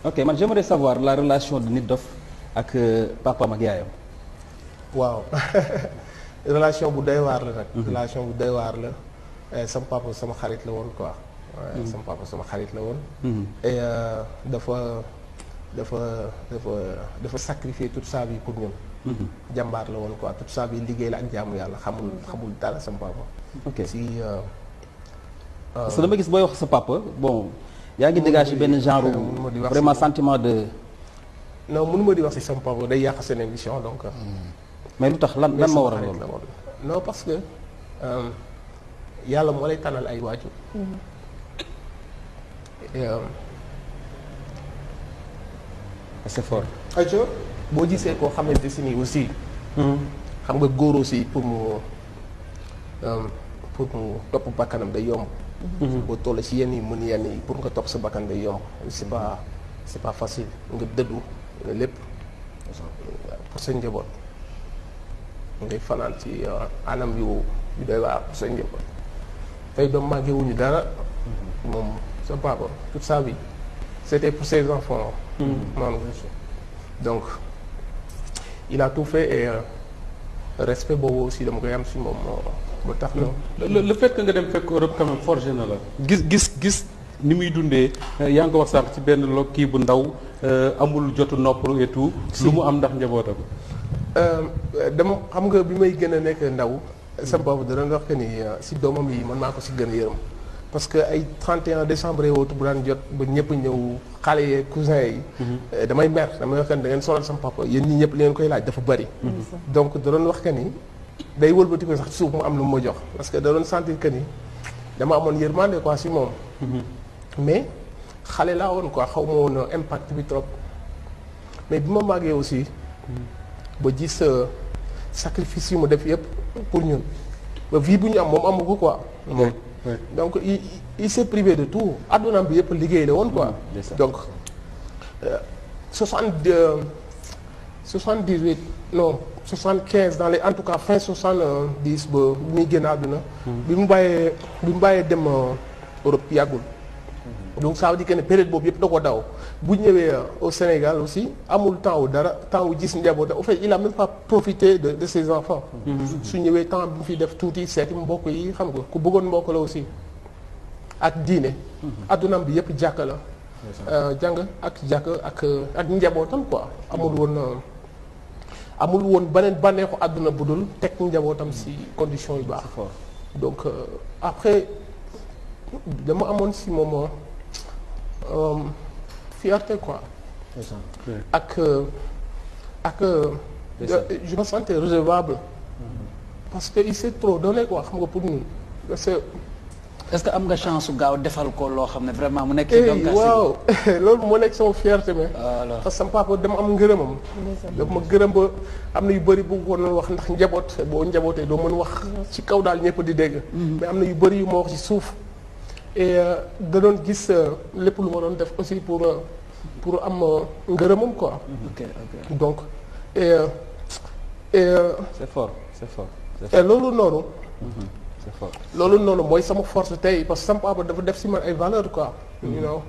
ok man j'aimerais savoir la relation de Nit Doff ak papaam ak yaayam. waaw relation bu doy waar la nag. relation bu doy waar la. sama papa sama xarit la woon quoi. sama papa sama xarit la woon. et dafa sacrifier toute sa vie pour ñun. jàmbaar la woon quoi toute sa vie liggéey la ak jaamu yàlla xamul dara sama papa. ok si. parce que dama gis booy wax sa papa bon. yaa ngi dégagé benn genre vraiment sentiment de. non mënu ma di wax si sama papa day yàq seen émission donc. mais lu tax lan moo waral loolu. non parce que yàlla moo lay tànnal ay waajur. c'est fort. ayca boo gisee koo xamante si nii aussi. xam nga góor aussi pour mu topp bakkanam day yomb. boo toll ci yenn yi mën yenn yi pour nga topp sa bakkan day yomb c'est pas facile nga dëddu nga lépp pour sa njaboot ngay fanaan ci anam yu doy waar pour sa njaboot tey doom màggee wuñu dara moom sa papa toute sa vie c'était pour ses enfants noonu donc il a tout fait et respect boobu aussi dama koy am si moom ba tax na. le fait que nga dem fekk Europe quand même forgé na la. gis ni muy dundee yaa ngi ko wax sànq ci benn kii bu ndaw amul jotu nopp et tout. lu mu am ndax njabootam. dama xam nga bi may gën a nekk ndaw. sama papa da doon wax que ni si doomam yi man maa ko si gën a yërëm. parce que ay 31 décembre yooyu bu daan jot ba ñëpp ñëw xale yee cousin yi. damay mer damay wax que ni da ngeen sonal sama papa yéen ñi ñëpp li ngeen koy laaj dafa bari. donc da doon wax que ni. day wëlbati ko sax suuf mu am lu ma jox parce que da doon sentir que ni dama amoon yërmande quoi si moom. mais xale laa woon quoi xaw ma woon impact bi trop mais bi ma màggee aussi. ba gis sacrifice yu ma def yëpp pour ñun ba vie bu ñu am moom amu ko quoi. moom donc il s'est privé de tout addunaam bi yëpp liggéey la woon quoi. donc 78 non. 75 dans les en tout cas fin 70 ba muy génn àdduna. bi mu bàyyee dem Europe yàggul. donc ça veut dire que ne période boobu yëpp da ko daw bu ñëwee au Sénégal aussi amul temps wu dara temps wu gis njaboot en fait il a même pas profité de ses enfants. su ñëwee temps bi mu fi def tuuti seeti mbokk yi xam nga ku bëggoon mbokk la aussi. ak diine. addunaam bi yëpp jàkka la. jàng ak jàkka ak njabootam quoi amul woon beneen bànneexu àdduna bu dul teg njabootam ci conditions yu baax. donc après dama amoon ci moom fierté quoi. ak je me sentais redevable. parce que il s'est trop donné quoi xam nga pour ñun. est-ce que am nga chance su gaaw defal ko loo xam ne vraiment mu nekk. donc waaw loolu moo nekk sama fierté mais. parce que sama papa dama am ngërëmam. dafa ma gërëm ba am na yu bëri bu ko doon wax ndax njaboot boo njabootee doo mën wax ci kaw daal ñëpp di dégg. mais am na yu bëri yu ma wax ci suuf. et da doon gis lépp lu ma doon def aussi pour am ngërëmam quoi. donc et. c'est fort. et loolu noonu. loolu noonu mooy sama force tey parce que sama papa dafa def si man ay valeur quoi. you know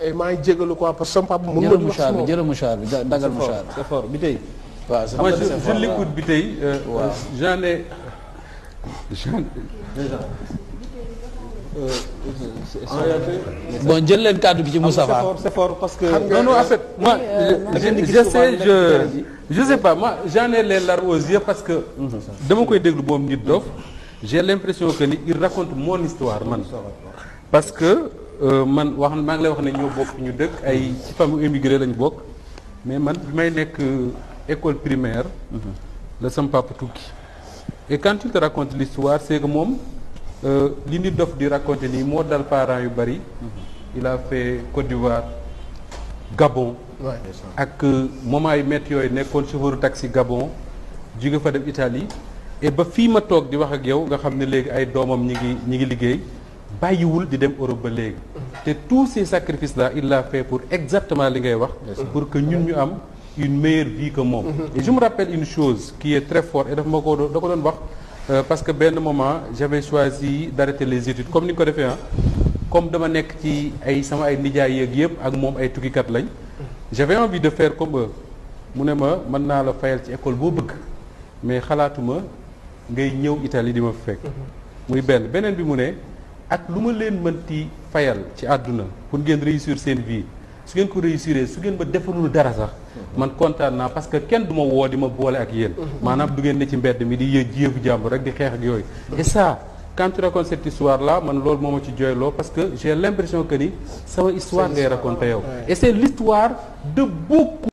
et maa ngi jégalu quoi parce que sama papa. mën jërë mouchoir bi jërë mouchoir bi dagal mouchoir bi. c'est fort bi tey. waaw moi je l'écoute bi tey. j'en ai. bon jël leen kàddu gi ci Moustapha. c'est fort parce que. non en fait moi je sais pas moi j'en ai les larmes aux yeux parce que. dama koy déglu moom Nit Doff. j'ai l'impression que ni il raconte mon histoire man parce que man maa ngi lay wax ne ñoo bokk ñu dëkk ay ci famille immigré lañu bokk mais man bi may nekk école primaire la sama papa tukki et quand il te raconte l'histoire c'est que moom li Nit Doff di raconter nii moo dal parents yu bari il a fait Côte d'Ivoire Gabon ak moment yu métti yooyu nekkoon chauffeur taxi Gabon jóge fa dem Italie et ba fii ma toog di wax ak yow nga xam ne léegi ay doomam ñi ngi liggéey bàyyiwul di dem Europe ba léegi te tous ces sacrifices là il l'a fait pour exactement li ngay wax pour que ñun ñu am une meilleure vie que moom et je me rappelle une chose qui est très forte et daf ma ko da ko doon wax parce que benn moment j'avais choisi d'arrêter les études comme ni nga ko defee comme dama nekk ci ay sama ay nijaay yeeg yëpp ak moom ay tukkikat lañ j'avais envie de faire comme eux mu ne ma mën naa la fayal ci école boo bëgg mais xalaatuma ngay ñëw Italie di ma fekk muy beneen bi mu ne ak lu ma leen mënti fayal ci àdduna pour ngeen réussir seen vie su ngeen ko réussir su ngeen ma defalul dara sax man kontaan naa parce que kenn du ma woo di ma boole ak yéen maanaam du ngeen ne ci mbedd mi di jéefu jàmbur rek di xeex ak yooyu et ça quand tu racontes cette histoire là man loolu moo ma ci jooyloo parce que j'ai l'impression que ni sama histoire ngay raconter yow et c'est l'histoire de beaucoup